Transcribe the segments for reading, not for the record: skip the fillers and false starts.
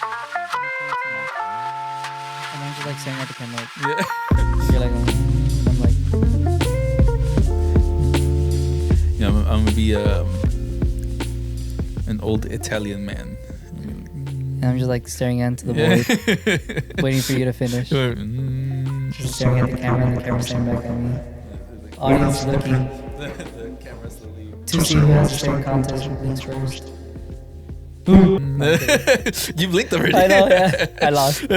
And I'm just like staring at the camera. Like, Yeah. you're like, I'm like, Yeah, I'm gonna be an old Italian man. and I'm just like staring into the void, waiting for you to finish. Just staring at the camera and the camera staring back at me. Audience looking The camera slowly. to see who has the same contest who blinks first. You blinked already. I know, yeah. I lost.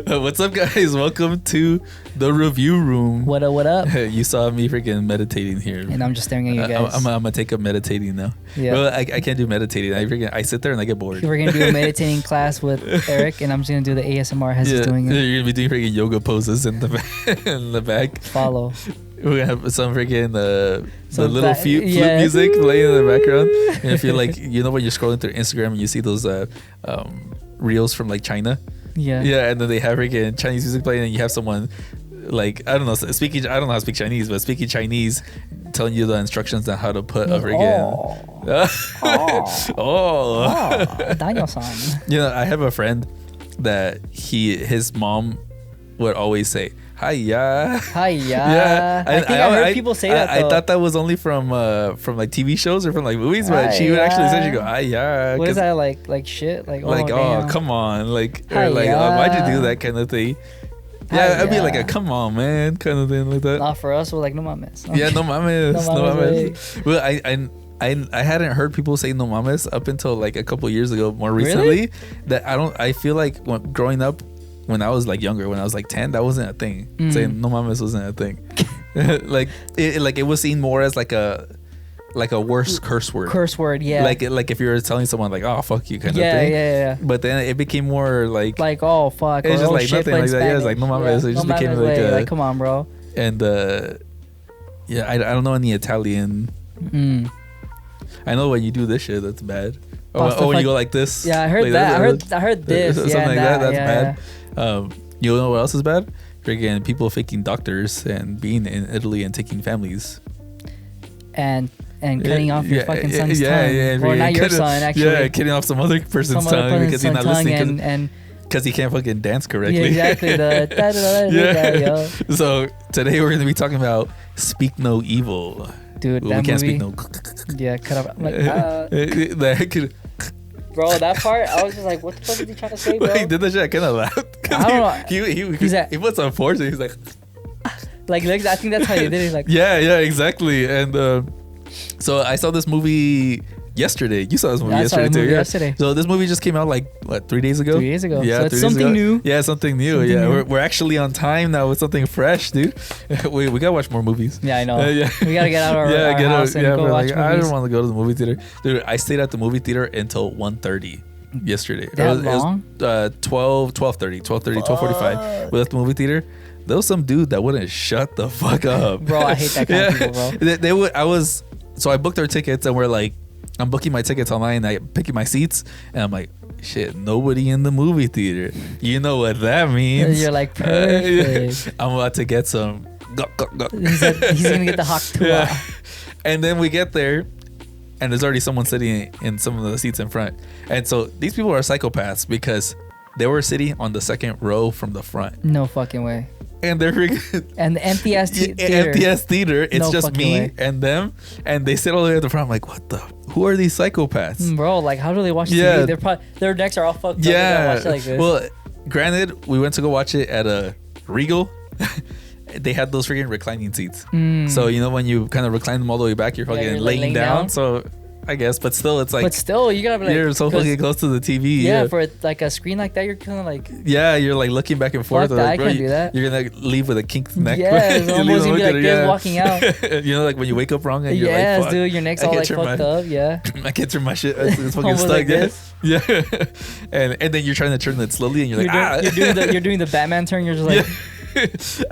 What's up, guys? Welcome to the review room. What up, what up? You saw me freaking meditating here. And I'm just staring at you guys. I'm gonna take up meditating now. Yeah. Well, I can't do meditating. I sit there and I get bored. We're gonna do a meditating class with Eric, and I'm just gonna do the ASMR as he's doing it. You're gonna be doing freaking yoga poses in the in the back. Follow. We're gonna have some freaking the Some little flute yeah. music playing in the background. And if you're like, you know, when you're scrolling through Instagram and you see those reels from like China, Yeah. yeah, and then they have freaking Chinese music playing, and you have someone like I don't know speaking. I don't know how to speak Chinese, but speaking Chinese, telling you the instructions on how to put a freaking. Oh. Daniel-san. You know, I have a friend that his mom would always say hiya. Hiya. I think I heard people say that though. I thought that was only from like TV shows or from like movies, but she would actually say, she go hiya. What is that like shit? Like Oh, come on, like or like why'd you do that kind of thing? Yeah, I'd be like a come on, man, kind of thing like that. Not for us, we're like no mames. Yeah, no mames, No no mames, mames. Well, I hadn't heard people say no mames up until like a couple years ago. More recently, that I feel like growing up, when I was like younger, when I was like 10, that wasn't a thing. Saying no mames wasn't a thing. like it was seen more as like a worse curse word. Curse word, yeah. Like if you were telling someone like, oh fuck you kind of thing. Yeah. But then it became more like oh fuck. it's or, just like shit, nothing but in like that. Yeah, it's like no mames. Spanish. It just No became mames, like come on, bro. And yeah, I don't know any Italian. I know when you do this shit, that's bad. Or when you go like this. Yeah, I heard like that. I heard this. Something yeah, like that. That's yeah. bad. You know what else is bad? Freaking people faking doctors and being in Italy and taking families. And cutting off your fucking son's tongue. Yeah, or not your son, actually. Yeah, cutting off some other person's tongue because he's not listening. And because he can't fucking dance correctly. yeah, exactly. Yeah. So today we're going to be talking about Speak No Evil. Dude, We that can't movie. speak no. Yeah, cut off. I'm like, That could. bro, that part, I was just like, what the fuck is he trying to say, bro? He did that shit. I kind of laughed. I don't know. He puts on force and he's like. Like, I think that's how he did it. Like, Yeah, exactly. And so I saw this movie yesterday. You saw this movie I saw yesterday the too. movie Yeah. yesterday. So this movie just came out like what 3 days ago. 3 days ago. Yeah, So it's 3 days something ago. new. Yeah, something new. Something Yeah, new. we're actually on time now with something fresh, dude. we gotta watch more movies. yeah, I know. Yeah. We gotta get out of our house and go but, watch like, I movies. don't want to go to the movie theater, dude. I stayed at the movie theater until 1:30 yesterday. That long? It was 12:30, 12:45. We left the movie theater. There was some dude that wouldn't shut the fuck up. Bro, I hate that kind of people, bro. They would. So I booked our tickets and we're like, I'm booking my tickets online. I picking my seats and I'm like, shit, nobody in the movie theater. You know what that means? You're like, perfect. I'm about to get some. He's gonna get the hot tour. Yeah. And then we get there, and there's already someone sitting in some of the seats in front. And so these people are psychopaths because they were sitting on the second row from the front. No fucking way. And they're And the empty ass theater. empty ass theater. It's No just fucking me way. and them, and they sit all the way at the front. I'm like, who are these psychopaths? Bro, like, how do they watch Yeah. TV? Their necks are all fucked up. They gotta watch it like this. Well, granted, we went to go watch it at a Regal. They had those freaking reclining seats. So you know when you kind of recline them all the way back, you're fucking you're, like, laying laying down. down. So I guess, but still, it's like but still, you gotta be like, you're so 'cause- fucking close to the TV. Yeah, for like a screen like that, you're kind of like, Yeah, you're like looking back and forth. Fuck or that, like, I bro, can't do that. You're gonna leave with a kinked neck. yeah, it's You almost leave gonna be them like looking- this walking out. You know, like when you wake up wrong and you're Yes, like, fuck, dude, your neck's I all can't like turn fucked my- up. Yeah. I can't turn my shit. It's fucking Almost stuck. like this. Yeah. And then you're trying to turn it slowly, and you're like, You're doing the Batman turn. You're just like,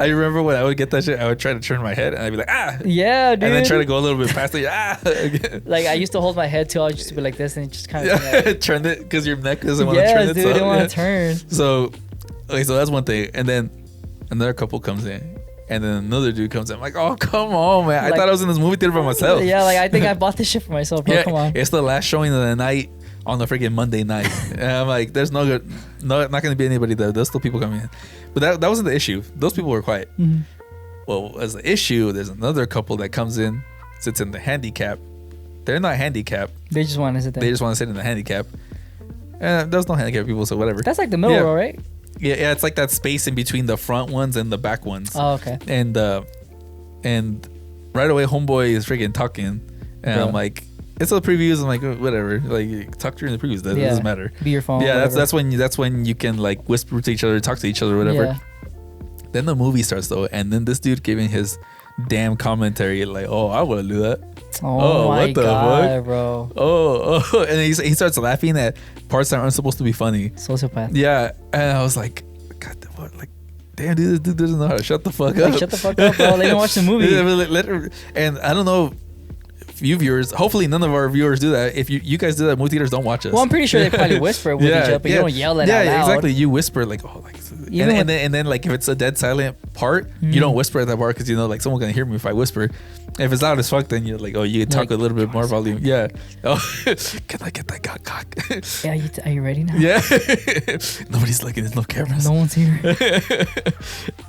I remember when I would get that shit, I would try to turn my head, and I'd be like, yeah, dude. and then try to go a little bit past it, again. Like, I used to hold my head too. I used to be like this, and it just kind of. Turn it because your neck doesn't want to turn Yes, itself. dude, I don't want Yeah. to turn. So, okay, so that's one thing, and then another couple comes in, and then another dude comes in. I'm like, oh come on, man! I Like- thought I was in this movie theater by myself. Yeah, like I think I bought this shit for myself, bro. Yeah, Come on. it's the last showing of the night on a freaking Monday night. And I'm like, there's not gonna be anybody there. There's still people coming in. But that wasn't the issue. Those people were quiet. Mm-hmm. Well, as the issue, there's another couple that comes in, sits in the handicap. They're not handicapped. They just want to sit there. They just want to sit in the handicap. There's no handicap people, so whatever. That's like the middle row, right? Yeah, it's like that space in between the front ones and the back ones. Oh, okay. And right away, homeboy is freaking talking, and I'm like, it's the previews. I'm like, whatever. Like, talk during the previews. That doesn't matter. Be your phone. Yeah, that's when you can like whisper to each other, talk to each other, whatever. Yeah. Then the movie starts though, and then this dude giving his damn commentary like, "Oh, I wouldn't do that." Oh my god, bro. Oh, and he starts laughing at parts that aren't supposed to be funny. Sociopath. Yeah, and I was like, God, what? Like, damn, dude, this dude doesn't know how to shut the fuck up. Shut the fuck up, bro. They don't watch the movie. And I don't know. You viewers, hopefully none of our viewers do that. If you guys do that, movie theaters don't watch us. Well, I'm pretty sure they probably whisper with each other, but you don't yell that out loud. Yeah, exactly. You whisper like, oh, like, and then like if it's a dead silent part, you don't whisper at that part because you know like someone's gonna hear me if I whisper. If it's loud as fuck, then you're like, oh, you can talk a little bit more volume. Yeah. Oh, can I get that cock? Yeah. Are you ready now? Yeah. Nobody's looking. There's no cameras. No one's here.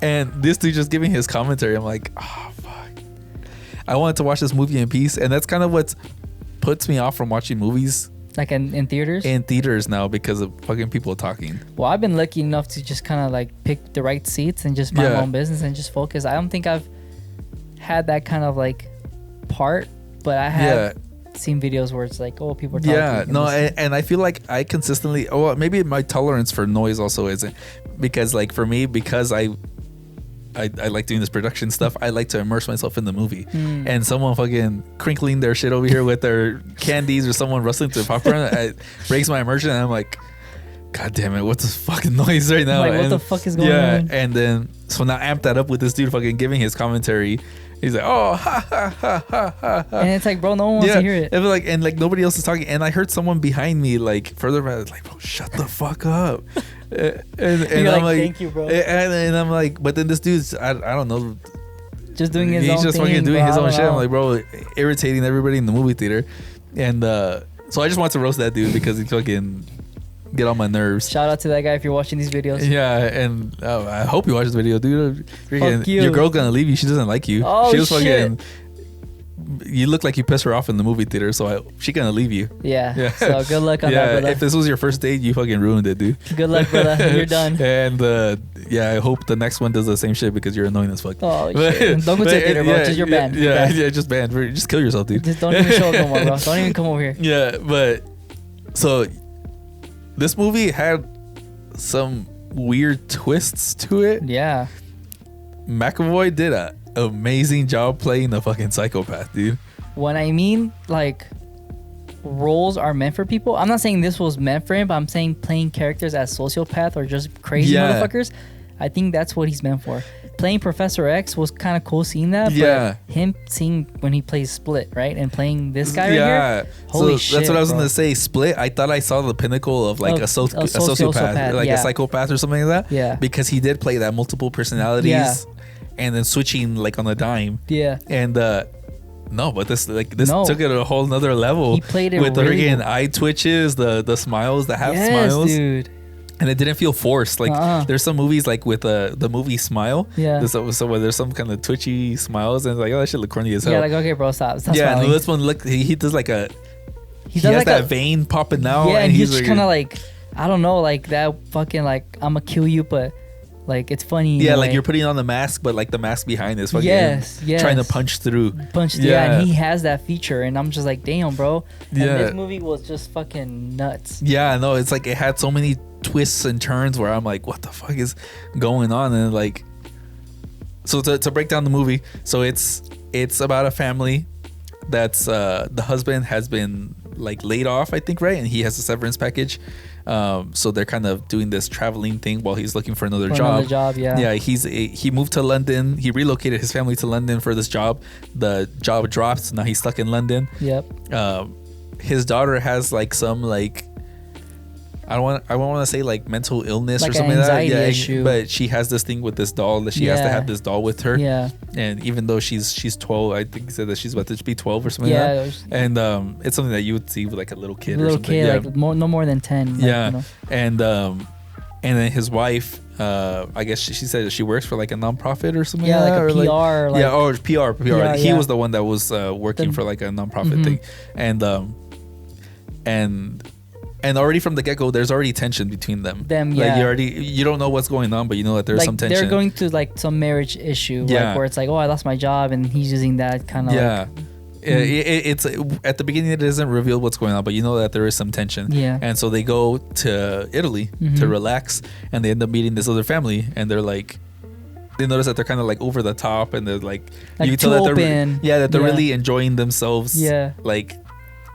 And this dude just giving his commentary. I'm like, oh fuck. I wanted to watch this movie in peace, and that's kind of what puts me off from watching movies. Like in theaters? In theaters now because of fucking people talking. Well, I've been lucky enough to just kind of like pick the right seats and just mind my own business and just focus. I don't think I've had that kind of like part, but I have seen videos where it's like, oh, people are talking. Yeah, no, and I feel like I consistently, maybe my tolerance for noise also isn't, because like for me, because I like doing this production stuff. I like to immerse myself in the movie. And someone fucking crinkling their shit over here with their candies or someone rustling through popcorn breaks my immersion. And I'm like, God damn it, what's this fucking noise right now? Like, what the fuck is going on? Yeah, and then so now amp that up with this dude fucking giving his commentary. He's like, oh, ha, ha, ha, ha, ha. And it's like, bro, no one wants to hear it. And like nobody else is talking. And I heard someone behind me, like further back, like, bro, shut the fuck up. and I'm like, thank you, bro. And I'm like, but then this dude's, I don't know, just doing his own thing. He's just fucking doing his own shit. I'm like, bro, irritating everybody in the movie theater. And so I just want to roast that dude because he fucking get on my nerves. Shout out to that guy if you're watching these videos. Yeah, and I hope you watch this video, dude. Fuck you. Your girl's gonna leave you. She doesn't like you. Oh, she was shit. Fucking, you look like you pissed her off in the movie theater, so she gonna leave you. Yeah. So good luck on that, brother. If this was your first date, you fucking ruined it, dude. Good luck, brother. You're done. And I hope the next one does the same shit because you're annoying as fuck. Oh shit! Don't go to the theater, bro. Just you're banned. Yeah, just banned. Just kill yourself, dude. Just don't even show up no more, bro. Don't even come over here. Yeah, but so this movie had some weird twists to it. Yeah. McAvoy did an amazing job playing the fucking psychopath, dude. When I mean like roles are meant for people, I'm not saying this was meant for him, but I'm saying playing characters as sociopath or just crazy motherfuckers. I think that's what he's meant for. Playing Professor X was kind of cool seeing that. Yeah. But him seeing when he plays Split, right? And playing this guy right here. Holy shit. That's what I was going to say. Split, I thought I saw the pinnacle of like a sociopath, like a psychopath or something like that. Yeah. Because he did play that multiple personalities. Yeah. And then switching like on a dime. Yeah. And no, but this took it a whole nother level. He played it with really the freaking eye twitches, the smiles, the half smiles. Dude. And it didn't feel forced. Like there's some movies like with the movie Smile. Yeah. So where there's some kind of twitchy smiles and it's like, oh, that shit look corny as hell. Yeah, like, okay, bro, stop yeah, smiling. No, this one look he does like a he has like that vein popping out. Yeah, and he's just kind of like, I don't know, like that fucking like I'm gonna kill you, but like it's funny. Yeah, like you're putting on the mask, but like the mask behind is fucking trying to punch through. Yeah, and he has that feature, and I'm just like, damn, bro. And this movie was just fucking nuts. Yeah, no, it's like it had so many twists and turns where I'm like, what the fuck is going on? And like, so to break down the movie, so it's about a family that's the husband has been like laid off, I think, right? And he has a severance package. So they're kind of doing this traveling thing while he's looking for another job. Yeah, he moved to London. He relocated his family to London for this job. The job drops. Now he's stuck in London. Yep. His daughter has like some like I don't want to say like mental illness Like or an something like that. anxiety Yeah, issue. but she has this thing with this doll that she has to Yeah. have this doll with her. Yeah. And even though she's 12, I think he said that she's about to be 12 or something Yeah. like that. And it's something that you would see with like a little kid or Little something. kid, Yeah. like no more than 10. Like, Yeah. You know. And then his wife, I guess she said that she works for like a nonprofit or something. Yeah, like a or PR. Like, yeah, or PR. Yeah, He yeah. was the one that was working for like a nonprofit thing, and already from the get go, there's already tension between them. Yeah. Like you don't know what's going on, but you know that there's like some tension. they're going through like some marriage issue, Yeah. like where it's like, oh, I lost my job, and he's using that kind of Yeah. like, It's at the beginning it isn't revealed what's going on, but you know that there is some tension. Yeah. And so they go to Italy to relax, and they end up meeting this other family, and they're like, they notice that they're kind of like over the top, and they're like you can tell too that open. they're Yeah. really enjoying themselves. Yeah. Like,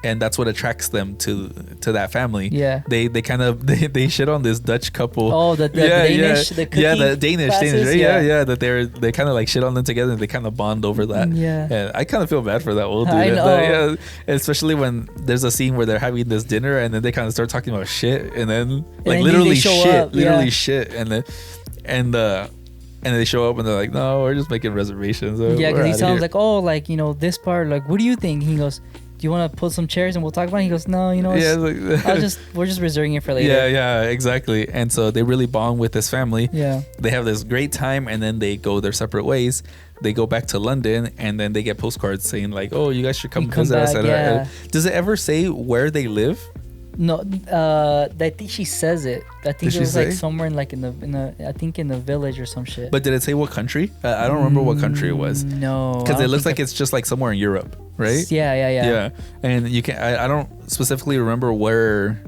and that's what attracts them to that family. Yeah. They kind of they shit on this Dutch couple. Oh, the Danish, the cooking the Danish, classes? right? Yeah. Yeah, that they kind of like shit on them together, and they kind of bond over that. Yeah. And I kind of feel bad for that old dude. I know. Yeah, especially when there's a scene where they're having this dinner, and then they kind of start talking about shit, and then like then literally they show shit, up, literally yeah. shit, and then they show up and they're like, no, we're just making reservations. Yeah, We're because he outta sounds here. like, oh, like, you know, this part, like, what do you think? He goes, do you want to put some chairs and we'll talk about it? He goes, no, you know, yeah, it's, like, we're just reserving it for later. yeah, exactly. And so they really bond with this family. Yeah. They have this great time, and then they go their separate ways. They go back to London, and then they get postcards saying like, oh, you guys should come You come visit us. back, And, yeah. does it ever say where they live? No, I think she says it. I think Did it she was like say? somewhere in the I think in the village or some shit. But did it say what country? I don't remember what country it was. No, Because I it don't looks think like it's just like somewhere in Europe, right? Yeah. Yeah. And you can I don't specifically remember where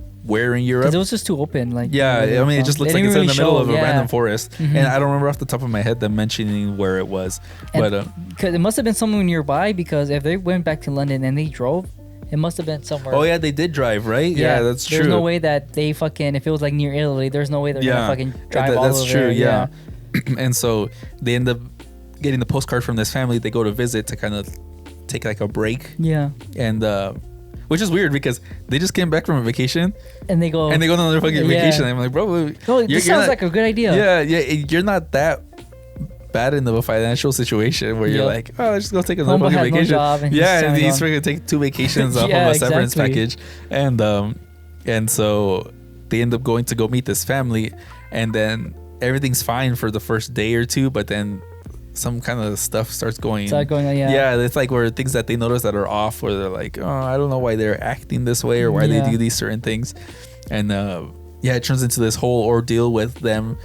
in Europe. Because it was just too open. Like, Yeah, where they I were mean, it from. just looks They like it's didn't in the really middle of show, a yeah. random forest. Mhm. And I don't remember off the top of my head them mentioning where it was. And But because it must have been somewhere nearby, because if they went back to London and they drove, it must have been somewhere. oh yeah, they did drive, right? Yeah, that's true. There's no way that they fucking, if it was like near Italy, there's no way they're gonna fucking drive all that's over true. there. Yeah. And so they end up getting the postcard from this family. They go to visit to kind of take like a break, Yeah. and which is weird because they just came back from a vacation And they go. and they go on another fucking Yeah. vacation. I'm like, bro, Oh, you're this sounds not- like a good idea. yeah, you're not that bad in the financial situation where you're Yep. like, oh, let's just go take another Homeboy fucking has no vacation. job and he's yeah, and selling he's on- freaking take 2 vacations off Yeah, of a severance exactly. package, and so they end up going to go meet this family, and then everything's fine for the first day or two, but then some kind of stuff starts going. Start going on, yeah. Yeah, it's like where things that they notice that are off, where they're like, oh, I don't know why they're acting this way or why Yeah. they do these certain things, and it turns into this whole ordeal with them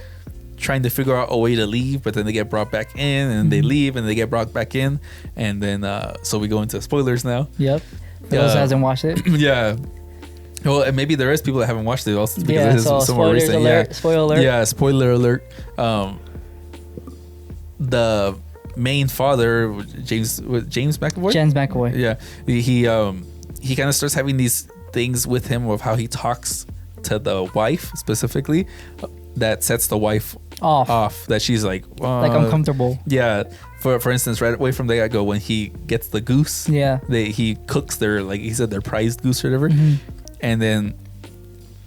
trying to figure out a way to leave, but then they get brought back in, and they leave, and they get brought back in, and then so we go into spoilers now. Yep. For those who hasn't watched it. Yeah. Well, and maybe there is people that haven't watched it also because Yeah, it is so somewhere spoilers recent. alert. Yeah. Spoiler alert. Yeah, spoiler alert. The main father, James McAvoy. James McAvoy. Yeah, he kind of starts having these things with him of how he talks to the wife specifically, that sets the wife off. That she's like uncomfortable. Yeah. For instance, right away from the get go, when he gets the goose, Yeah. he cooks their, like he said, their prized goose or whatever, Mhm. and then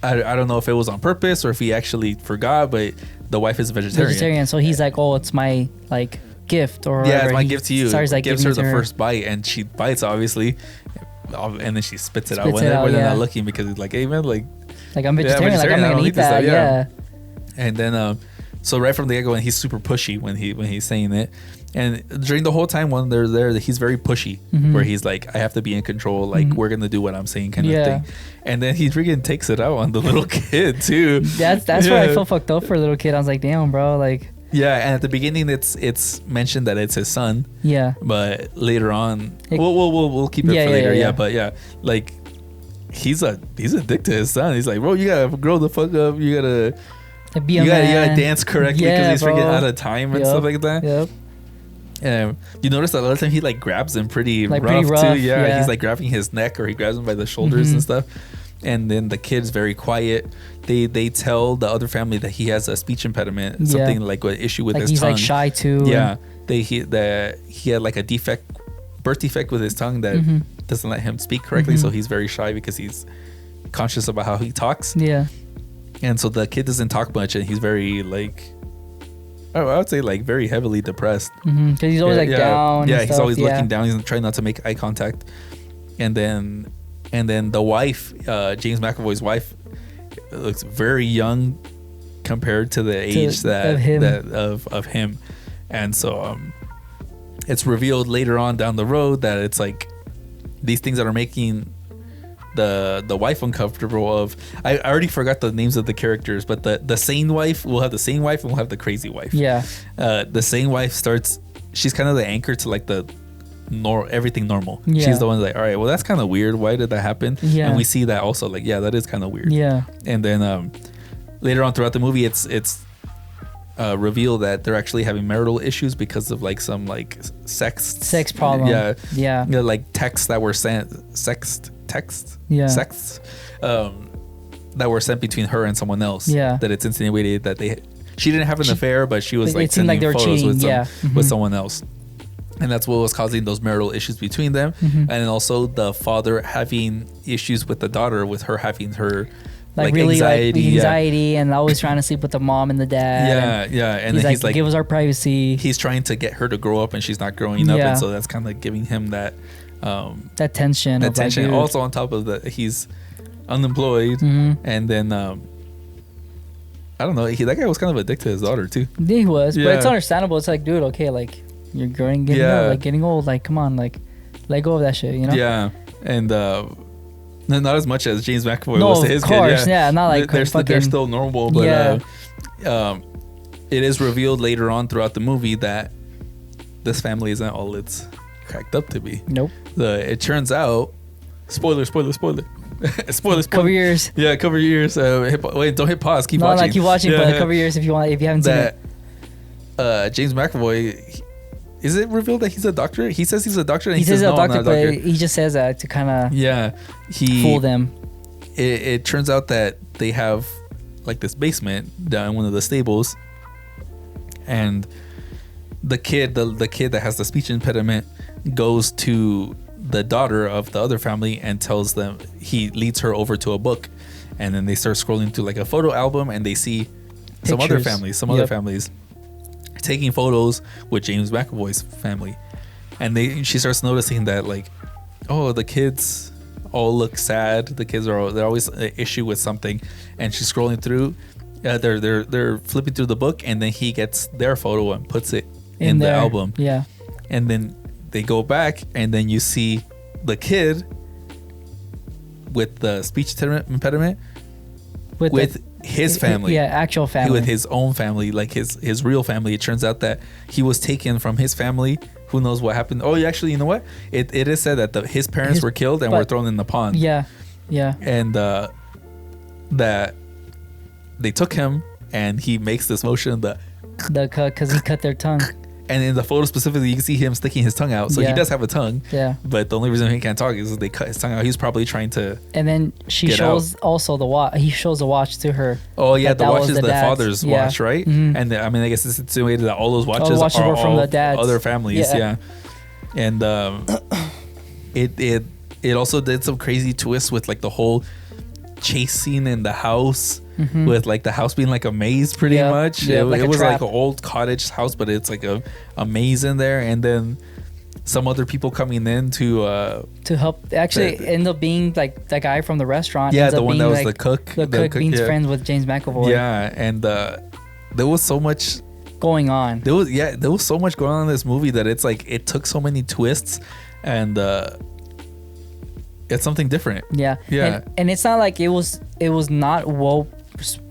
I don't know if it was on purpose or if he actually forgot, but the wife is vegetarian. So he's like, oh, it's my like gift or Yeah, whatever. it's my He gift to you. Starts like Gives giving her it the to first bite, and she bites obviously, and then she spits it out Spits when it out, they're yeah. not looking, because it's like, hey man, like, Like, I'm Yeah, vegetarian. Like, I'm vegetarian, I not don't gonna eat eat this that. stuff, yeah. Yeah. and then so right from the get go, and he's super pushy when he's saying it, and during the whole time when they're there, he's very pushy, Mhm. where he's like, I have to be in control, like we're gonna do what I'm saying, kind Yeah. of thing, and then he freaking takes it out on the little kid too. That's where I Yeah. felt fucked up for a little kid. I was like, damn, bro. Like, Yeah, and at the beginning it's mentioned that it's his son, yeah. but later on, It- we'll keep it Yeah, for yeah, later. yeah. But yeah, like he's a dick to his son. He's like, bro, you gotta grow the fuck up. You gotta To be a you man. gotta dance correctly because Yeah, he's freaking bro. out of time and Yep. stuff like that. Yep. You notice that a lot of time he like grabs him pretty Like, rough, pretty rough, too. Yeah, yeah. he's like grabbing his neck, or he grabs him by the shoulders Mhm. and stuff. And then the kid's very quiet. They tell the other family that he has a speech impediment, Yeah. something like an issue with Like, his he's tongue. like shy too. Yeah, he had like a birth defect with his tongue that Mhm. doesn't let him speak correctly. Mhm. So he's very shy because he's conscious about how he talks. Yeah. And so the kid doesn't talk much, and he's very like, I would say like very heavily depressed. Because he's always like down. Yeah, and he's stuff. always looking down. He's trying not to make eye contact. And then the wife, James McAvoy's wife, looks very young compared to the age of him. And so it's revealed later on down the road that it's like these things that are making the wife uncomfortable. I already forgot the names of the characters, but the sane wife, we'll have the sane wife and we'll have the crazy wife. Yeah. The sane wife she's kind of the anchor to like everything normal. Yeah. She's the one like, all right, well, that's kind of weird. Why did that happen? Yeah. And we see that also, like, yeah, that is kind of weird. Yeah. And then later on throughout the movie, it's revealed that they're actually having marital issues because of like some like sex problem. Yeah. Like texts that were sent, that were sent between her and someone else. Yeah. That it's insinuated that she didn't have an affair, but she was like sending like photos cheating. with someone else. And that's what was causing those marital issues between them. And then also the father having issues with the daughter, with her having her like really anxiety and always trying to sleep with the mom and the dad. Yeah. And he's then he's like, give us our privacy. He's trying to get her to grow up and she's not growing up. And so that's kind of giving him that tension. Like, also on top of he's unemployed. And then I don't know, that guy was kind of addicted to his daughter too. Yeah, he was. But it's understandable. It's like, dude, okay, like you're getting old, like come on, like let go of that shit, you know? Yeah. And not as much as James McAvoy was to his kid. Not like they're still normal, but it is revealed later on throughout the movie that this family isn't all it's cracked up to be. Nope. It turns out, spoiler. Spoiler. Cover your ears. Yeah, cover your ears. Wait, don't hit pause. Keep watching. Like keep watching, but cover your ears if you haven't seen it. James McAvoy. Is it revealed that he's a doctor? He says he's a doctor. And he says no, doctor, I'm not a doctor. but he just says that to kind of fool them. It turns out that they have like this basement down in one of the stables, and the kid that has the speech impediment goes to the daughter of the other family and tells them, he leads her over to a book, and then they start scrolling through like a photo album and they see some other families taking photos with James McAvoy's family, and she starts noticing that like, oh, the kids all look sad. The kids they're always an issue with something, and she's scrolling through. They're flipping through the book, and then he gets their photo and puts it in the album. Yeah, and then they go back, and then you see the kid with the speech impediment with his family, actual family, with his own family, like his real family. It turns out that he was taken from his family. Who knows what happened? Oh, actually, you know what? It is said that his parents were killed and were thrown in the pond. Yeah. And that they took him, and he makes this motion because he cut their tongue. And in the photo specifically, you can see him sticking his tongue out. So he does have a tongue. Yeah. But the only reason he can't talk is they cut his tongue out. He's probably trying to. And then she shows also the watch. He shows the watch to her. Oh yeah, the watch is the father's watch, right? Mm-hmm. And I mean, I guess it's insinuated that all those watches are from the dad's other families. Yeah. And it also did some crazy twists with like the whole chase scene in the house. Mm-hmm. With like the house being like a maze pretty much. Yeah, it was like an old cottage house, but it's like a maze in there, and then some other people coming in to help. Actually end up being like that guy from the restaurant. Yeah, the one that was like, the cook. The cook being friends with James McAvoy. Yeah, and there was so much going on. There was so much going on in this movie that it's like it took so many twists, and it's something different. Yeah. And it's not like it was not well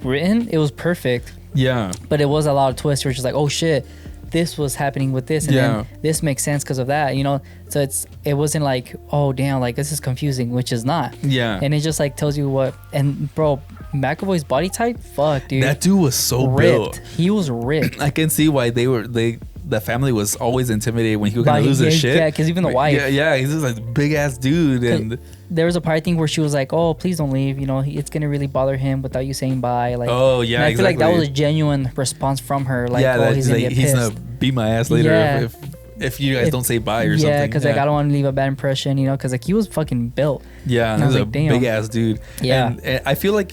written. It was perfect. Yeah. But it was a lot of twists where it's just like, oh shit, this was happening with this, and then this makes sense because of that, you know. So it wasn't like, oh damn, like this is confusing, which is not. Yeah. And it just like tells you what. And bro, McAvoy's body type, fuck, dude. That dude was so ripped. He was ripped. I can see why the family was always intimidated when he was gonna lose his shit. Yeah, because even the wife. Yeah, he's just like big ass dude, and there was a part I think where she was like, "Oh, please don't leave. You know, it's gonna really bother him without you saying bye." Like, oh yeah, I feel like that was a genuine response from her. Like, yeah, he's gonna beat my ass later if you guys don't say bye or something. Yeah, because like I don't want to leave a bad impression, you know, because like he was fucking built. Yeah, he was a big ass dude. Yeah, and I feel like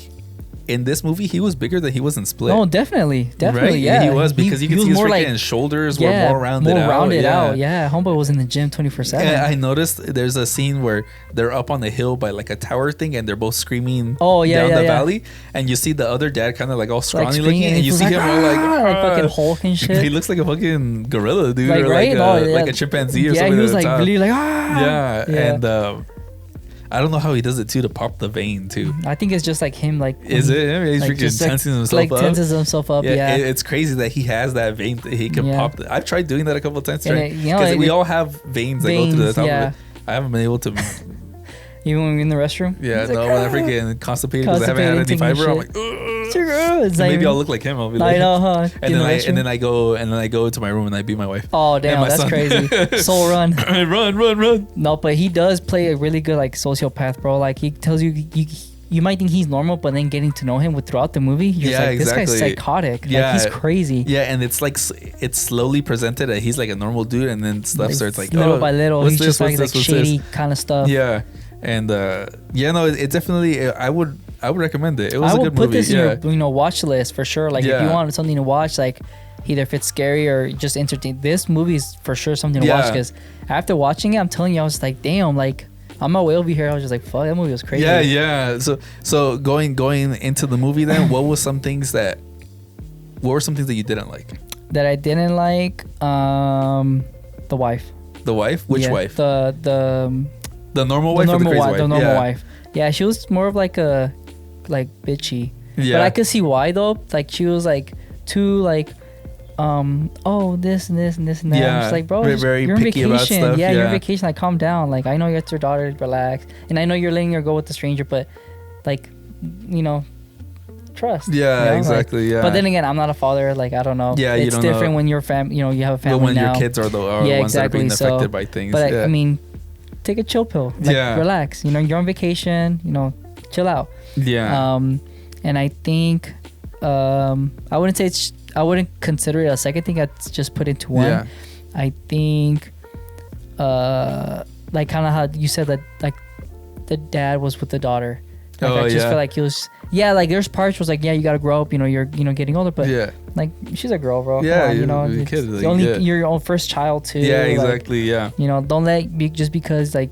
in this movie he was bigger than he was in Split. No, definitely, Right? yeah. He was, because you can see his more freaking shoulders were more rounded out. Yeah, homeboy was in the gym 24/7. Yeah, I noticed there's a scene where they're up on the hill by like a tower thing, and they're both screaming down the valley, and you see the other dad kind of like all scrawny looking, and you see him all like fucking Hulk and shit. He looks like a fucking gorilla, dude, like, or right? like a chimpanzee or something. Yeah, he was like top. really like and I don't know how he does it too, to pop the vein too. I think it's just like him, like is it? I mean, he's like freaking tensing himself up. Tenses himself up. Yeah, it's crazy that he has that vein that he can pop. I've tried doing that a couple of times, because we all have veins that go to the top of it. I haven't been able to. Even when we're in the restroom. Yeah, no, when I freaking constipated because I haven't had any fiber, I'm like, it's maybe I'll look like him. I'll be like, I know, huh? And then I go to my room and I beat my wife. Oh damn, that's crazy. Soul Run. run. No, but he does play a really good like sociopath, bro. Like he tells you might think he's normal, but then getting to know him throughout the movie, you're like, this guy's psychotic. Like he's crazy. Yeah, and it's like it's slowly presented that he's like a normal dude, and then stuff starts like little by little. He's just like shady kind of stuff. Yeah. And it definitely, I would recommend it. It was a good movie. I would put this in your watch list for sure. Like if you want something to watch, like either if it's scary or just entertaining, this movie is for sure something to watch. Because after watching it, I'm telling you, I was like, damn, like on my way over here, I was just like, fuck, that movie was crazy. Yeah. So going into the movie then, what were some things that you didn't like? That I didn't like, the wife. The wife? Which wife? The normal wife or the crazy wife? The normal wife. Yeah, she was more of like bitchy. Yeah. But I could see why though. Like she was like too like, this and this and this and that. Yeah. I'm just like, bro, very you're on picky vacation. About stuff. Yeah, you're on vacation. Like calm down. Like I know you're your daughter, relax. And I know you're letting her go with the stranger, but like, trust. Yeah, exactly. Like, but then again, I'm not a father. Like I don't know. Yeah, it's different when you're you have a family when now. Your kids are the ones that are being affected by things. But I mean, take a chill pill. Like, relax. You're on vacation. Chill out. Yeah. And I think, I wouldn't consider it a second thing. I'd just put into one. Yeah. I think, like kind of how you said that, like the dad was with the daughter. Like, I just feel like he was. Yeah, like there's parts where it's like, yeah, you gotta grow up. You're getting older, but like she's a girl, bro. Yeah, you're your own first child too. Yeah, exactly. Like, don't just because like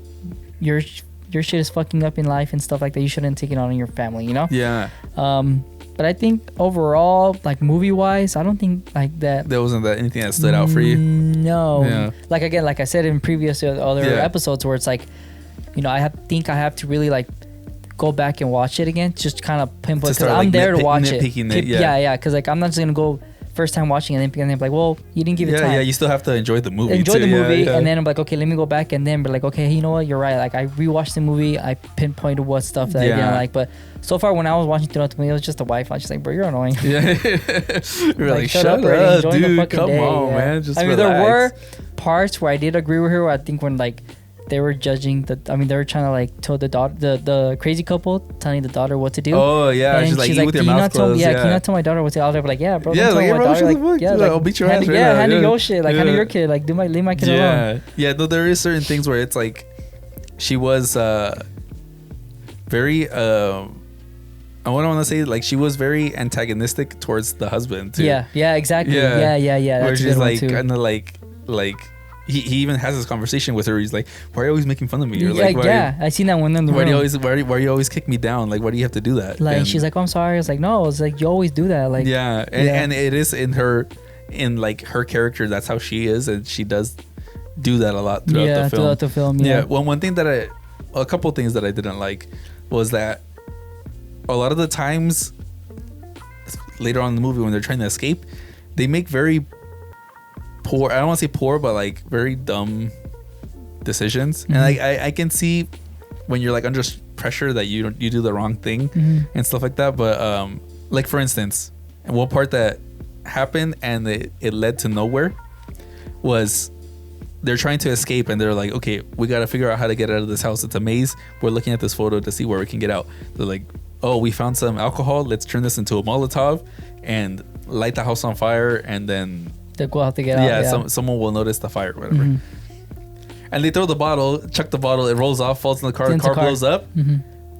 your shit is fucking up in life and stuff like that, you shouldn't take it on your family. Yeah. But I think overall, like movie wise, I don't think like that. There wasn't anything that stood out for you. No. Yeah. Like again, like I said in previous other episodes, where it's like, I think I have to really like go back and watch it again, just kind of pinpoint, because I'm there to watch it. Yeah, because like I'm not just gonna go first time watching it and then be like, well, you didn't give it time. Yeah, you still have to enjoy the movie. And then I'm like, okay, let me go back and then be like, okay, you know what, you're right. Like I rewatched the movie, I pinpointed what stuff that I didn't like, but so far when I was watching throughout the movie, it was just the wife. I was just like, bro, you're annoying. Yeah, you're like shut up, dude. Come on, man. Just relax. There were parts where I did agree with her. Where I think when like they were judging they were trying to like tell the daughter, the crazy couple, telling the daughter what to do. Oh yeah, and she's like, with your mouth closed. Can you not tell my daughter what to do? I was like, yeah, bro. Yeah, like, yeah, bro, I'll beat your ass. Yeah, handle your shit. Like, handle your kid. Like, leave my kid alone. Yeah, no, there is certain things where it's like, she was very I want to say like she was very antagonistic towards the husband too. Yeah, exactly. Yeah. That's where she's like kind of like. He even has this conversation with her. He's like, "Why are you always making fun of me?" Or like, I seen that one in the room. Why do you always kick me down? Like, why do you have to do that? Like, she's like, "Oh, I'm sorry." It's like, no, it's like you always do that. Like, and it is in her character. That's how she is, and she does do that a lot throughout the film. Yeah. Well, a couple things that I didn't like was that a lot of the times later on in the movie when they're trying to escape, they make very poor, I don't want to say poor, but like very dumb decisions. Mm-hmm. And like I can see when you're like under pressure that you do the wrong thing and stuff like that. But like for instance, one part that happened and it led to nowhere was they're trying to escape and they're like, okay, we got to figure out how to get out of this house. It's a maze. We're looking at this photo to see where we can get out. They're like, oh, we found some alcohol. Let's turn this into a Molotov and light the house on fire, and then they'll go out to get out. Yeah, someone will notice the fire, whatever. And they throw the bottle, chuck the bottle, it rolls off, falls in the car, car blows up.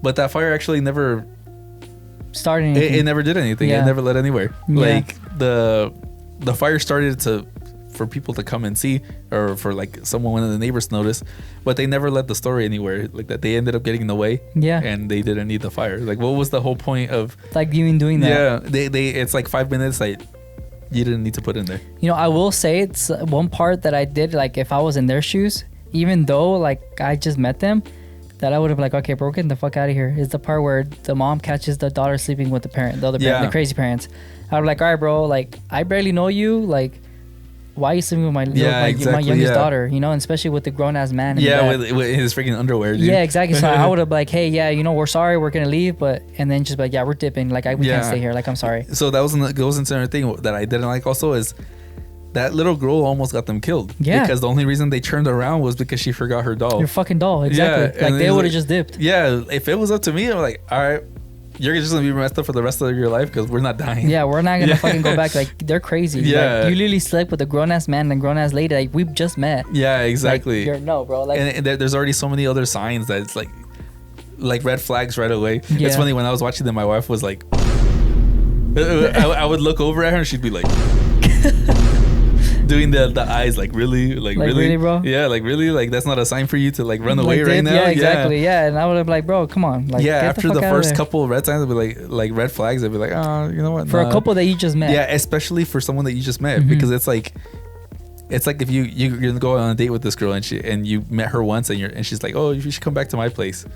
But that fire actually never start anything. It never did anything. Yeah. It never led anywhere. Yeah. Like the fire started for people to come and see, or for like one of the neighbors to notice, but they never led the story anywhere like that. They ended up getting in the way. Yeah. And they didn't need the fire. Like, what was the whole point of like even doing that? Yeah, they it's like 5 minutes like you didn't need to put in there. You know, I will say it's one part that I did, like if I was in their shoes, even though like I just met them, that I would have like, okay, bro, get the fuck out of here. Is the part where the mom catches the daughter sleeping with the parent, the other parent, the crazy parents. I was like, all right, bro, like I barely know you, like why are you sleeping with my my youngest daughter, you know, and especially with the grown ass man. With his freaking underwear, dude. Yeah, exactly. So I would have like, hey, yeah, you know, we're sorry, we're gonna leave, but and then just like, yeah, we're dipping, like we can't stay here, like I'm sorry. So that goes into another thing that I didn't like also is that little girl almost got them killed. Yeah. Because the only reason they turned around was because she forgot her doll. Your fucking doll, exactly. Yeah, like they would have just dipped. Yeah, if it was up to me, I'm like, all right, you're just gonna be messed up for the rest of your life because we're not dying. Yeah, we're not gonna fucking go back. Like they're crazy. Yeah, like, you literally slept with a grown ass man and a grown ass lady. Like we've just met. Yeah, exactly. Like, no, bro. Like, and there's already so many other signs that it's like red flags right away. Yeah. It's funny when I was watching them, my wife was like, I would look over at her and she'd be like. Doing the eyes like really really bro, yeah, like really, like that's not a sign for you to like run away right now. Yeah, exactly. Yeah, and I would have like, bro, come on, like yeah, after the first couple of red signs, I'd be like red flags, I'd be like, oh, you know what, for a couple that you just met. Yeah, especially for someone that you just met, because it's like if you're gonna go on a date with this girl and you met her once and she's like, oh, you should come back to my place.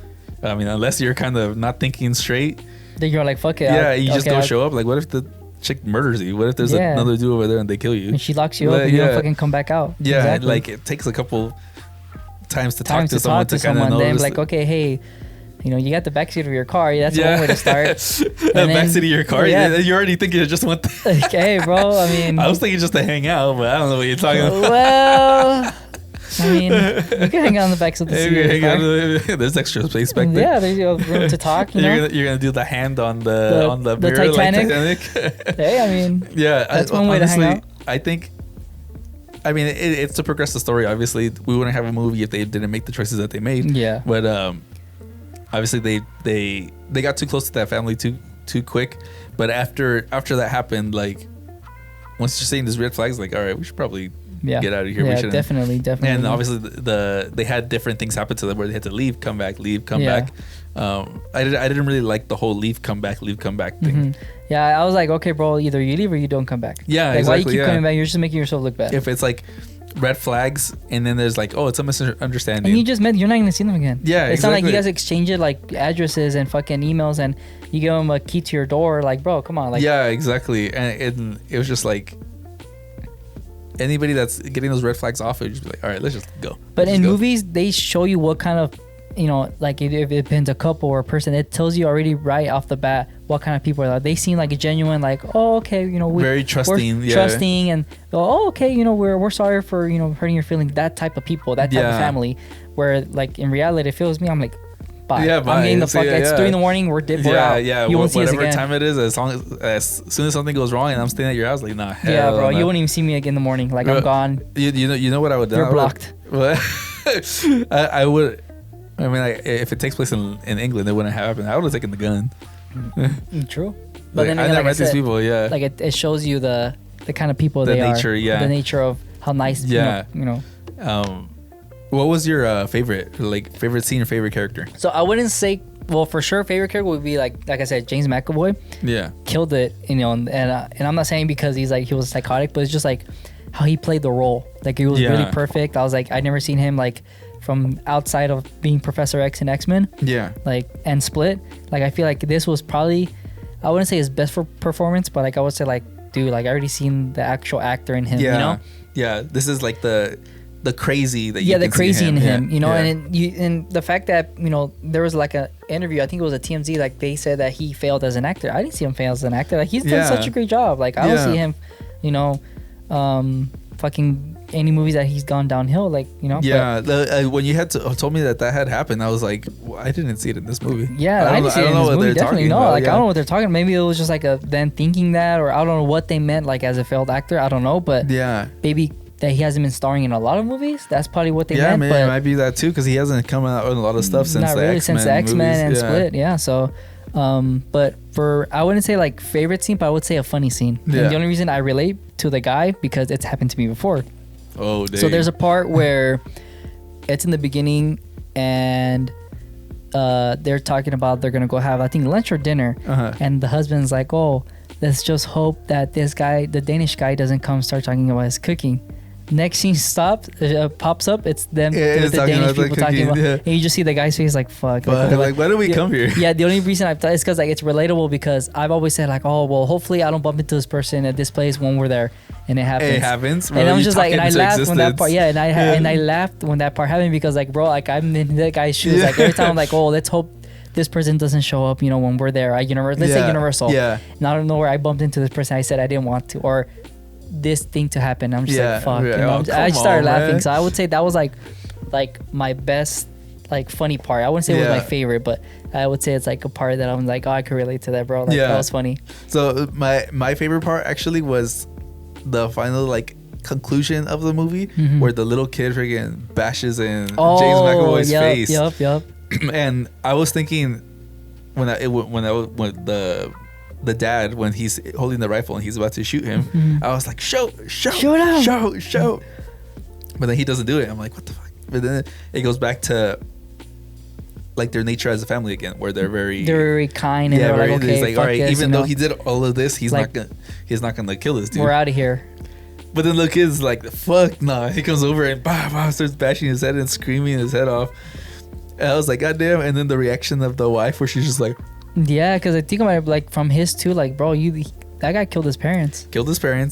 I mean, unless you're kind of not thinking straight, then you're like, fuck it. Yeah, you just don't show up. Like, what if the chick murders you? What if there's another dude over there and they kill you? And she locks you up and you don't fucking come back out. Yeah, exactly. Like it takes a couple times to talk to someone to kind of know. Then like, okay, hey, you know, you got the backseat of your car. That's one way to start. The backseat of your car? Yeah. You already think it just went like, hey, bro, I mean. I was thinking just to hang out, but I don't know what you're talking about. Well, I mean, you can hang out on the back of the seat. There's extra space back there. Yeah, there's room to talk. You're gonna do the hand on the mirror, Titanic. Like Titanic. Hey, I mean, yeah, that's one way honestly, to hang out. I think. I mean, it's to progress the story. Obviously, we wouldn't have a movie if they didn't make the choices that they made. Yeah. But obviously, they got too close to that family too quick. But after that happened, like once you're seeing these red flags, like all right, we should probably. Get out of here. Yeah, definitely. And obviously, they had different things happen to them where they had to leave, come back, leave, come back. I didn't really like the whole leave, come back thing. Mm-hmm. Yeah, I was like, okay, bro, either you leave or you don't come back. Yeah, like, exactly. Why you keep coming back? You're just making yourself look bad. If it's like red flags and then there's like, oh, it's a misunderstanding. And you just met, you're not gonna see them again. Yeah, it's not like you guys exchange it like addresses and fucking emails and you give them a key to your door. Like, bro, come on. Like, yeah, exactly. And it was just like. Anybody that's getting those red flags off, it would just be like, all right, let's just go. But in movies, they show you what kind of, you know, like if it depends a couple or a person, it tells you already right off the bat what kind of people are. They seem like a genuine, like, oh, okay, you know, very trusting, trusting, and oh, okay, you know, we're sorry for, you know, hurting your feelings. That type of people, that type of family. Where like in reality, it feels me, I'm like. Bye. Yeah, bye. I'm getting the fuck. It's 3 a.m. We're we're out. Yeah, you won't see us again. Whatever time it is, as soon as something goes wrong and I'm staying at your house, like nah. Yeah, bro, you won't even see me again in the morning. Like I'm gone. You know what I would do? You're blocked. What? I would. I mean, if it takes place in England, it wouldn't happen. I would have taken the gun. True, but then I never met these people. Yeah, like it shows you the kind of people they are. Yeah, the nature of how nice. Yeah, you know. What was your favorite scene or favorite character? So I wouldn't say, well, for sure, favorite character would be like I said, James McAvoy. Yeah, killed it, you know, and I'm not saying because he was psychotic, but it's just like how he played the role. Like he was really perfect. I was like, I'd never seen him like from outside of being Professor X and X-Men. Yeah, like and Split. Like I feel like this was probably, I wouldn't say his best performance, but like I would say like, dude, like I already seen the actual actor in him. Yeah, you know. Yeah, this is like the crazy that the crazy in him, you know, and the fact that, you know, there was like a interview, I think it was a TMZ, like they said that he failed as an actor. I didn't see him fail as an actor. Like he's done such a great job. Like I don't see him, you know, fucking any movies that he's gone downhill. Like, you know. Yeah, when you had told me that had happened, I was like, well, I didn't see it in this movie. Yeah, I didn't see it in this movie. Definitely no. Like I don't know what they're talking. Maybe it was just like a them thinking that, or I don't know what they meant like as a failed actor. I don't know, but yeah, maybe. That he hasn't been starring in a lot of movies. That's probably what they meant. Yeah, maybe it might be that too, because he hasn't come out with a lot of stuff since the X-Men and Split. Yeah, so, but for, I wouldn't say like favorite scene, but I would say a funny scene. Yeah. And the only reason I relate to the guy because it's happened to me before. Oh, dang. So there's a part where it's in the beginning and they're talking about they're gonna go have, I think, lunch or dinner, and the husband's like, oh, let's just hope that this guy, the Danish guy, doesn't come start talking about his cooking. Next scene pops up, it's them with the Danish people talking about, and you just see the guy's face like, fuck. But like, why do we come here? Yeah, the only reason I've thought is because like it's relatable, because I've always said like, oh well, hopefully I don't bump into this person at this place when we're there, and it happens. It happens, bro. And I was just like, and I laughed existence. when that part, yeah, and I laughed when that part happened, because like, bro, like I'm in that guy's shoes. Like every time I'm like, oh, let's hope this person doesn't show up, you know, when we're there at Universal. Let's say Universal. Yeah. And I don't know where I bumped into this person. I said I didn't want to, or this thing to happen. I'm just like, fuck. Yeah. You know? Oh, I just started laughing. man. So I would say that was like my best, like funny part. I wouldn't say it was my favorite, but I would say it's like a part that I'm like, oh, I could relate to that, bro. Like that was funny. So my favorite part actually was the final like conclusion of the movie, where the little kid freaking bashes in James McAvoy's face. Yep. And I was thinking when the dad, when he's holding the rifle and he's about to shoot him, I was like, shoot. But then he doesn't do it. I'm like, what the fuck? But then it goes back to like their nature as a family again, where they're very kind, and they're like, okay, like, fuck all right, this, even though he did all of this, he's like, not gonna kill this dude. We're out of here. But then the kid's like, fuck nah. He comes over and starts bashing his head and screaming his head off. And I was like, God damn. And then the reaction of the wife, where she's just like, yeah, because I think about like from his too, like, bro, that guy killed his parents.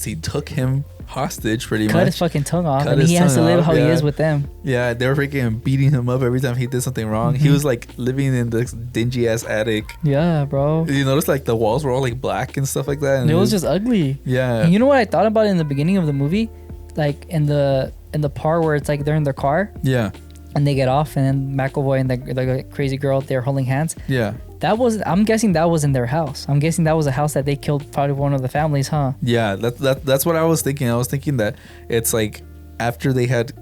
He took him hostage pretty much. Cut his fucking tongue off, and he has to live how he is with them. Yeah, they were freaking beating him up every time he did something wrong. He was like living in this dingy ass attic. Yeah, bro. You notice like the walls were all like black and stuff like that. And it was just ugly. Yeah. And you know what I thought about in the beginning of the movie, like in the part where it's like they're in their car. Yeah. And they get off, and then McAvoy and the crazy girl, they're holding hands. Yeah. I'm guessing that was in their house. I'm guessing that was a house that they killed probably one of the families, huh? Yeah, that's what I was thinking. I was thinking that it's like after they had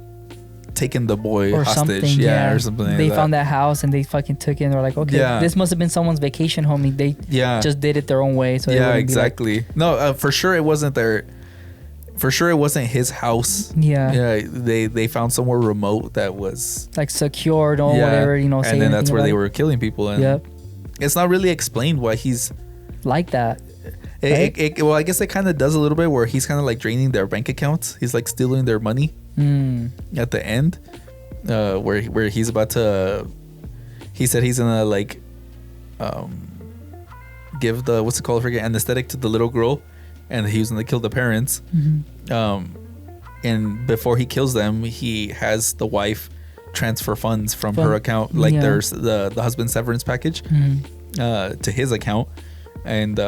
taken the boy or hostage, something, or something like they that. found that house and they fucking took it, and they're like, okay, this must have been someone's vacation home. They just did it their own way. So exactly. No, for sure it wasn't their. For sure it wasn't his house. Yeah. They found somewhere remote that was like secured or whatever, you know. And then that's where they were killing people. And it's not really explained why he's like that. Well, I guess it kind of does a little bit, where he's kind of like draining their bank accounts. He's like stealing their money at the end, where he's about to. He said he's gonna like give the what's it called, freaking anesthetic to the little girl, and he was gonna kill the parents. And before he kills them, he has the wife transfer funds from her account, like there's the husband's severance package to his account, and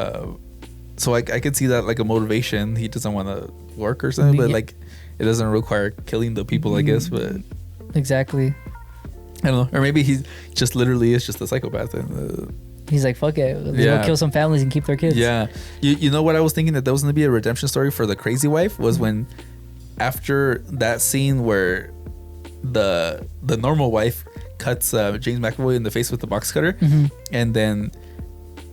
so I could see that like a motivation. He doesn't want to work or something, but like it doesn't require killing the people, I guess. But exactly, I don't know, or maybe he just literally is just a psychopath, and he's like, fuck it, let's go kill some families and keep their kids. You know what I was thinking, that there was gonna be a redemption story for the crazy wife, was when after that scene where the normal wife cuts James McAvoy in the face with the box cutter, and then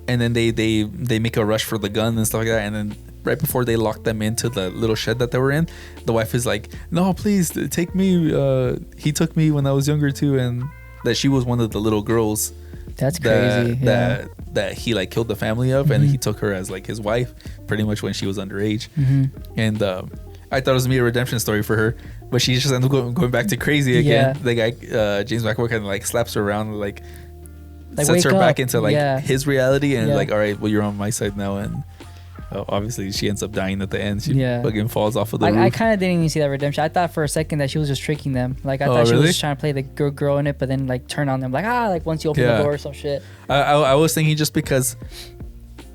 they make a rush for the gun and stuff like that, and then right before they lock them into the little shed that they were in, the wife is like, no, please take me, he took me when I was younger too, and that she was one of the little girls that's crazy that he like killed the family of, and he took her as like his wife pretty much when she was underage. And I thought it was gonna be a redemption story for her, but she just ended up going back to crazy again. The guy, James McAvoy, kind of like slaps her around, like sets her back into like his reality, and like, all right, well, you're on my side now. And obviously she ends up dying at the end. She fucking falls off of the roof. I kind of didn't even see that redemption. I thought for a second that she was just tricking them. Like I thought she was just trying to play the girl in it, but then like turn on them, like once you open the door or some shit. I was thinking just because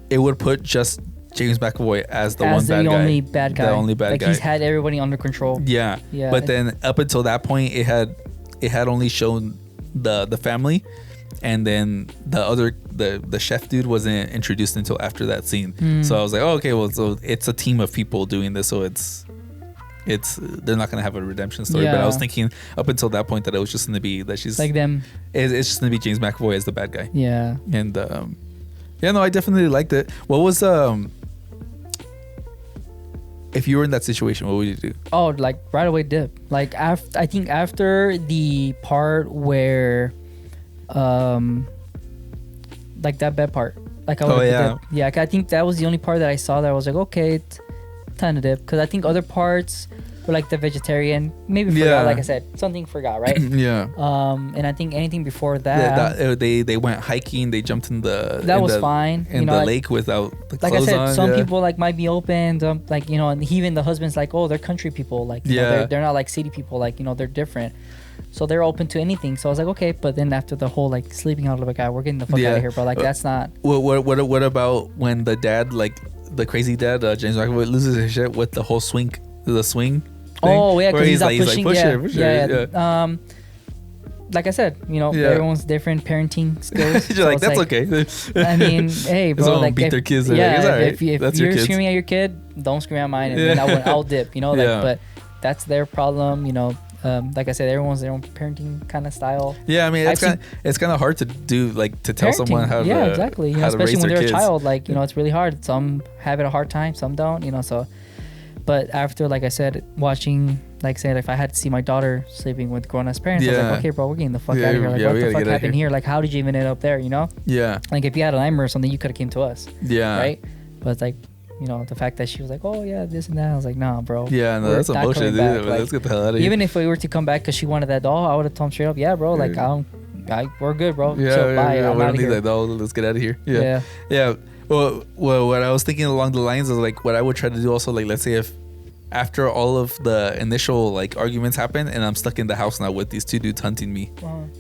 it would put just James McAvoy as the only bad guy. The only bad guy. Like he's had everybody under control. Yeah. But then up until that point, it had only shown the family, and then the chef dude wasn't introduced until after that scene. So I was like, oh, okay, well, so it's a team of people doing this, so it's they're not gonna have a redemption story. But I was thinking up until that point that it was just gonna be that she's like them. It's just gonna be James McAvoy as the bad guy. Yeah. And Yeah, no, I definitely liked it. What was if you were in that situation, what would you do? Oh, like right away dip. Like I think after the part where, like that bed part. Like I would dip. Yeah, I think that was the only part that I saw that I was like, okay, it's time to dip. Because I think other parts were like the vegetarian. Maybe forgot. Like I said, something forgot, right? Yeah. And I think anything before that, they went hiking. They jumped in the fine in the lake without the clothes on. Like I said, some people like might be open. Like and even the husband's like, oh, they're country people. Like they're not like city people. Like they're different. So they're open to anything. So I was like, okay. But then after the whole like sleeping out of a guy, we're getting the fuck out of here, bro. Like that's not. What about when the dad, like the crazy dad, James McAvoy, loses his shit with the whole swing thing? Oh yeah, because he's like pushing. Push it. Like I said, everyone's different parenting skills. You're like, that's okay. I mean, hey, bro, like beat their kids. If you're screaming at your kid, don't scream at mine, and then I'll dip. But that's their problem. Like I said, everyone's their own parenting kind of style. Yeah, I mean, it's kind of hard to do, like, to tell someone how to. Yeah, exactly. Especially when they're kids. A child, like it's really hard. Some have it a hard time, some don't. So. But after, like I said, watching, like say, if I had to see my daughter sleeping with grown-ass parents, I was like, okay, bro, we're getting the fuck out of here. Like, what the fuck happened here? Like, how did you even end up there? Yeah. Like, if you had an nightmare or something, you could have came to us. Yeah. Right. But it's like, the fact that she was like, oh yeah, this and that. I was like, nah, bro. Yeah, no, that's some bullshit, dude. Like, let's get the hell out of here. Even if we were to come back because she wanted that doll, I would have told him straight up, yeah, bro. Like, we're good, bro. Yeah, so, bye. We don't need that doll. Let's get out of here. Yeah. Well, what I was thinking along the lines of like what I would try to do also, like, let's say if after all of the initial like arguments happen and I'm stuck in the house now with these two dudes hunting me,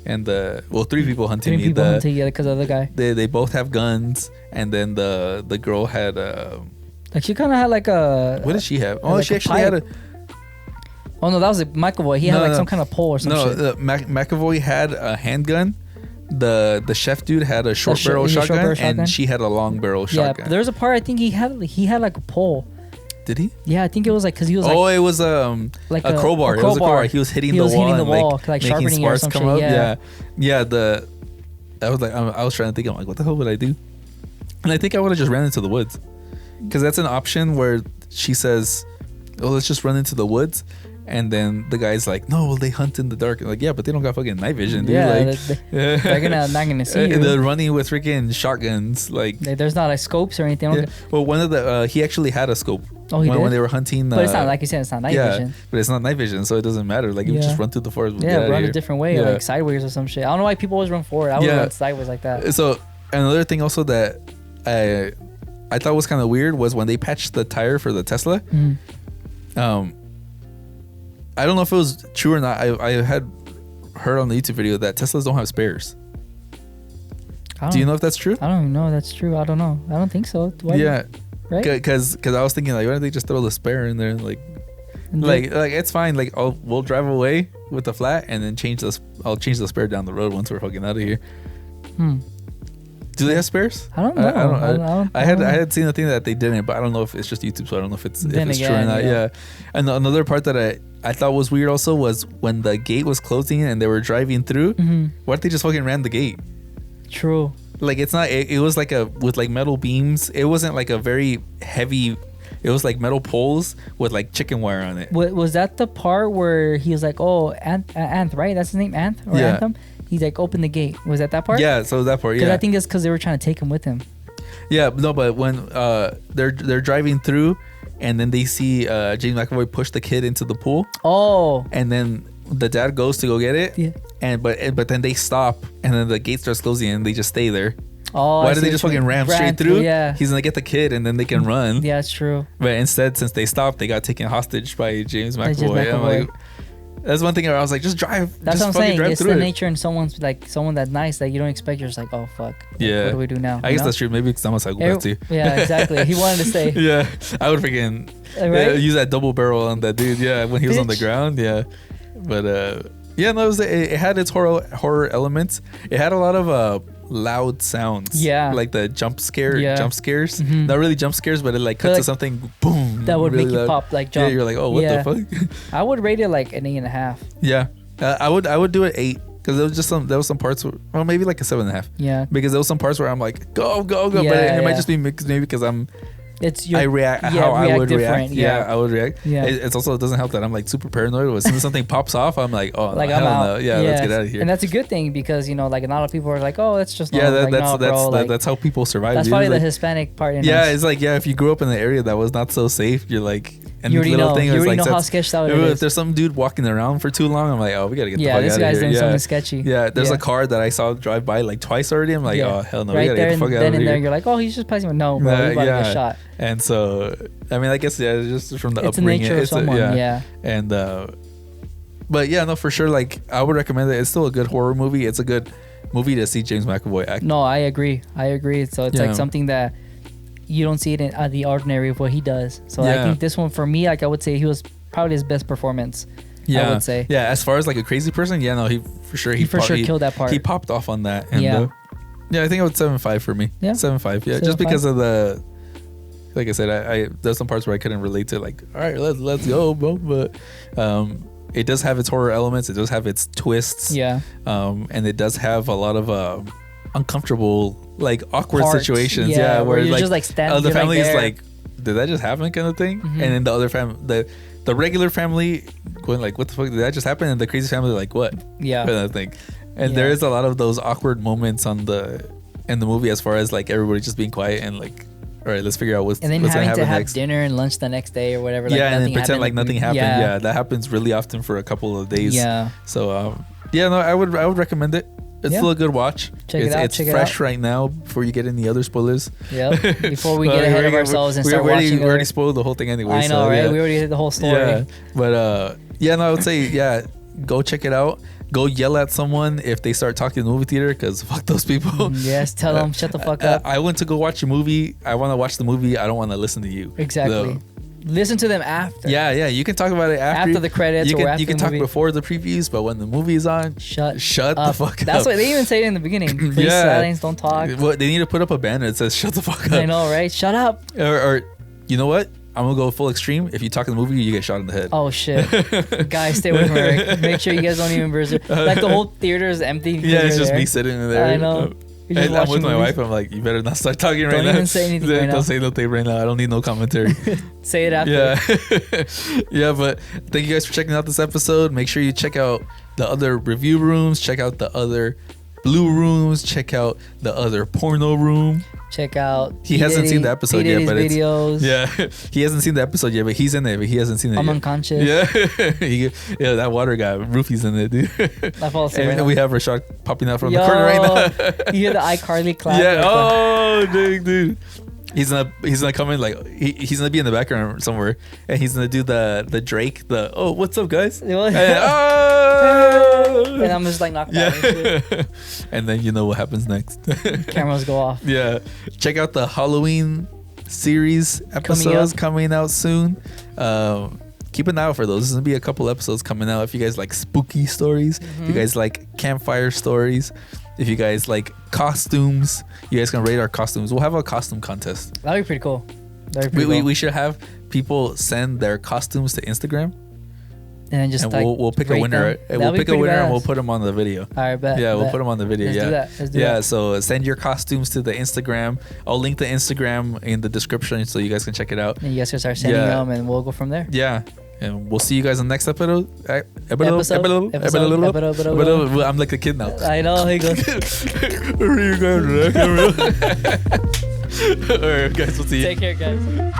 and three people hunting me. Because of the guy. They both have guns, and then the girl had like she kind of had like a. What did she have? Oh, like she actually had a. Oh no, that was McAvoy. He had some kind of pole or something. No, McAvoy had a handgun. The chef dude had a short barrel shotgun, and she had a long barrel shotgun. Yeah, there was a part I think he had like a pole. Did he? Yeah, I think it was like because he was. It was like a crowbar. It was a crowbar. He was hitting the wall, like making sharpening or some come shit. up. Yeah. I was like, I was trying to think. I'm like, what the hell would I do? And I think I would have just ran into the woods, because that's an option where she says, "Oh, let's just run into the woods." And then the guy's like, no, well, they hunt in the dark. Like, yeah, but they don't got fucking night vision, dude. Yeah, like, they're not gonna see you. They're running with freaking shotguns. Like, there's not like scopes or anything. Yeah. Well, one of the he actually had a scope. Oh, he did? When they were hunting. But it's not, like you said, it's not night vision. But it's not night vision, so it doesn't matter. Like, you just run through the forest. Run a different way, like sideways or some shit. I don't know why people always run forward. I would run sideways like that. So another thing also that I thought was kind of weird was when they patched the tire for the Tesla. I don't know if it was true or not. I had heard on the YouTube video that Teslas don't have spares. Do you know if that's true? I don't even know if that's true. I don't know. I don't think so. Yeah. Right? Because I was thinking, like, why don't they just throw the spare in there? Like it's fine. Like, we'll drive away with the flat and then I'll change the spare down the road once we're fucking out of here. Do they have spares? I don't know. I had seen a thing that they didn't, but I don't know if it's just YouTube, so I don't know if it's true or not. Yeah. And another part that I thought was weird also was when the gate was closing and they were driving through. Why didn't they just fucking ran the gate? True. Like, it's not. It was like with like metal beams. It wasn't like a very heavy. It was like metal poles with like chicken wire on it. Was that the part where he was like, "Oh, Anth, right? That's his name, Anth or Anthem." He's like, "Open the gate." Was that part? Yeah. So that part. Yeah. Because I think it's because they were trying to take him with him. Yeah. No, but when they're driving through, and then they see James McAvoy push the kid into the pool. Oh. And then the dad goes to go get it. Yeah. But then they stop, and then the gate starts closing, and they just stay there. Oh, why did they just fucking ram straight through? Yeah. He's gonna get the kid, and then they can run. Yeah, it's true. But instead, since they stopped, they got taken hostage by James McAvoy. That's one thing where I was like, just drive. That's just what I'm saying. It's the it. nature in someone that nice that you don't expect. You're just like, oh fuck. Yeah. What do we do now? I guess that's true. Maybe because I'm a psychopath too. Yeah, exactly. He wanted to stay. Yeah, I would freaking use that double barrel on that dude. Yeah, when he was on the ground. Yeah, but it had its horror elements. It had a lot of loud sounds. Yeah, like the jump scares. Not really jump scares, but it like cuts to something. Boom. That would make you pop, like jump. Yeah, you're like, oh, what the fuck? I would rate it like an 8.5. Yeah, I would do it 8. because there was some parts where, well, maybe like a 7.5. Yeah. Because there was some parts where I'm like, go, go, go, Yeah, but it might yeah. just be maybe because It's your, I react yeah, how I would react. different, Yeah. yeah. I would react. Yeah. It's also, it doesn't help that I'm like super paranoid. As soon as something pops off, I'm like, oh, like no, I'm hell out. no. Yeah, let's get out of here. And that's a good thing because, you know, like a lot of people are like, oh, it's just yeah, normal. that's how people survive. That's dude. probably Like, the Hispanic part in yeah, us. it's like, yeah, if you grew up in an area that was not so safe, you're like, and You already little know. thing You was already like, know how that's- sketched out it if is. there's some dude walking around for too long, I'm like, oh, we gotta get the Yeah, fuck this out of guy's here. doing Yeah. something sketchy. Yeah, there's Yeah. a car that I saw drive by like twice already. I'm like, oh hell no, we Right gotta there get the and fuck out then of and here. there, you're like, oh, he's just passing. No, bro, you about to get shot. And so, I mean, I guess yeah, it's just from the It's the upbringing. nature of someone. Yeah. And but yeah, no, for sure. Like, I would recommend it. It's still a good horror movie. It's a good movie to see James McAvoy act. No, I agree. So it's Yeah. like something that you don't see it in the ordinary of what he does. So I Yeah. think this one for me, like I would say, he was probably his best performance. Yeah, I would say. Yeah, as far as like a crazy person, yeah, no, he for sure killed that part. He popped off on that. And, Yeah. yeah, I think it was 7.5 for me. Yeah. 7.5. Yeah, just 7.5. because of the, like I said, I there's some parts where I couldn't relate to. Like, all right, let's go, bro. But it does have its horror elements. It does have its twists. Yeah. And it does have a lot of uncomfortable, like awkward Parts. situations. Yeah, Yeah, where where you're like just, like, standing- the you're, like, family is there. like, did that just happen, kind of thing. Mhm. And then the other the regular family going like, what the fuck did that just happen? And the crazy family like, what? Yeah. Kind of thing. And Yeah. there is a lot of those awkward moments in the movie, as far as like everybody just being quiet and like, all right, let's figure out what's And then gonna having happen to have next. dinner and lunch the next day or whatever. Like Yeah, and then nothing pretend happened. like nothing happened. Yeah. Yeah, that happens really often for a couple of days. Yeah. So yeah, no, I would recommend it. It's Yeah. still a good watch. Check it out, It's check it fresh out. right now before you get any other spoilers. Yep. Before we get ahead of ourselves and start we watching. already other- spoiled the whole thing anyway. I know, so, right? Yeah. We already hit the whole story. Yeah, but yeah, no, I would say yeah, go check it out. Go yell at someone if they start talking in the movie theater, because fuck those people. Yes, tell them shut the fuck up. I went to go watch a movie. I want to watch the movie. I don't want to listen to you. Exactly. So, Listen to them after. yeah. You can talk about it After the credits You or can after you can the talk movie. before the previews, but when the movie is on, Shut the up. fuck up. That's what they even say it in the beginning. Please Yeah. silence, don't talk. Well, they need to put up a banner that says "Shut the fuck up." I know, right? Shut up. Or you know what? I'm gonna go full extreme. If you talk in the movie, you get shot in the head. Oh shit. Guys, stay with me. Rick. Make sure you guys don't even berserk. Like the whole theater is empty. because Yeah, it's you're just there. me sitting in there. I know. You're just And I'm with watching my movies. wife. I'm like, you better not start talking right Don't now. even say anything right Don't now. say nothing right now. I don't need no commentary. Say it after. Yeah. Yeah, but thank you guys for checking out this episode. Make sure you check out the other review rooms. Check out the other blue rooms. Check out the other porno room. Check out. He hasn't seen the episode yet, but it's videos. yeah. He hasn't seen the episode yet, but he's in it. But he hasn't seen it I'm yet. unconscious. Yeah, yeah. That water guy, Roofy's in it, dude. I fall asleep And right now. we have Rashad popping out from Yo, the corner right now. You hear the iCarly clap? Yeah. like the- Oh, dude. He's gonna come in like he's gonna be in the background somewhere, and he's gonna do the Drake oh, what's up, guys? and Oh! I'm just like knocked out. And shit. Yeah. And then you know what happens next. Cameras go off. Yeah. Check out the Halloween series episodes coming out soon. Keep an eye out for those. There's gonna be a couple episodes coming out. If you guys like spooky stories, if you guys like campfire stories, if you guys like costumes, you guys can rate our costumes. We'll have a costume contest. That'd be pretty cool. That'd be pretty cool. We should have people send their costumes to Instagram, and then just and like we'll pick a rate winner. them. And That'd we'll be pick a pretty winner and badass. we'll put them on the video. All right, bet. Yeah, we'll bet. put them on the video. Let's yeah, do that. Let's do yeah. that. So send your costumes to the Instagram. I'll link the Instagram in the description so you guys can check it out. And you guys can start sending Yeah. them, and we'll go from there. Yeah. And we'll see you guys in the next episode. Episode. I'm like a kid now. I know. He goes. Alright, guys, we'll see you. Take care, guys.